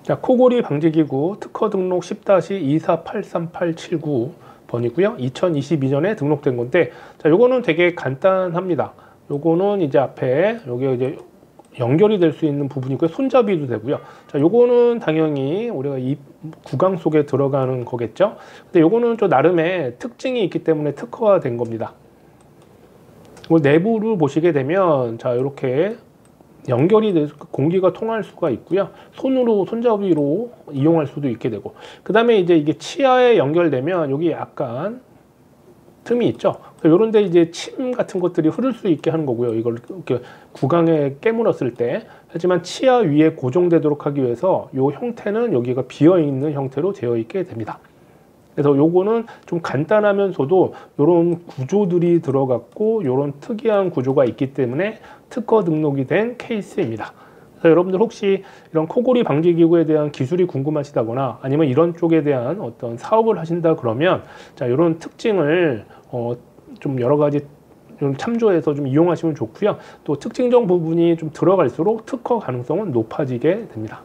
자, 코골이 방지기구 특허 등록 10-2483879번이고요. 2022년에 등록된 건데, 자, 요거는 되게 간단합니다. 요거는 이제 앞에 여기 이제 연결이 될 수 있는 부분이고요. 손잡이도 되고요. 자, 요거는 당연히 우리가 이 구강 속에 들어가는 거겠죠. 근데 요거는 좀 나름의 특징이 있기 때문에 특허가 된 겁니다. 내부를 보시게 되면, 자, 이렇게 연결이 돼서 공기가 통할 수가 있고요. 손잡이로 이용할 수도 있게 되고, 그 다음에 이제 이게 치아에 연결되면 여기 약간 틈이 있죠. 이런 데 이제 침 같은 것들이 흐를 수 있게 하는 거고요. 이걸 이렇게 구강에 깨물었을 때. 하지만 치아 위에 고정되도록 하기 위해서 이 형태는 여기가 비어 있는 형태로 되어 있게 됩니다. 그래서 요거는 좀 간단하면서도 이런 구조들이 들어갔고 이런 특이한 구조가 있기 때문에 특허 등록이 된 케이스입니다. 그래서 여러분들 혹시 이런 코골이 방지 기구에 대한 기술이 궁금하시다거나 아니면 이런 쪽에 대한 어떤 사업을 하신다 그러면, 자, 이런 특징을 좀 여러 가지 좀 참조해서 좀 이용하시면 좋고요. 또 특징적 부분이 좀 들어갈수록 특허 가능성은 높아지게 됩니다.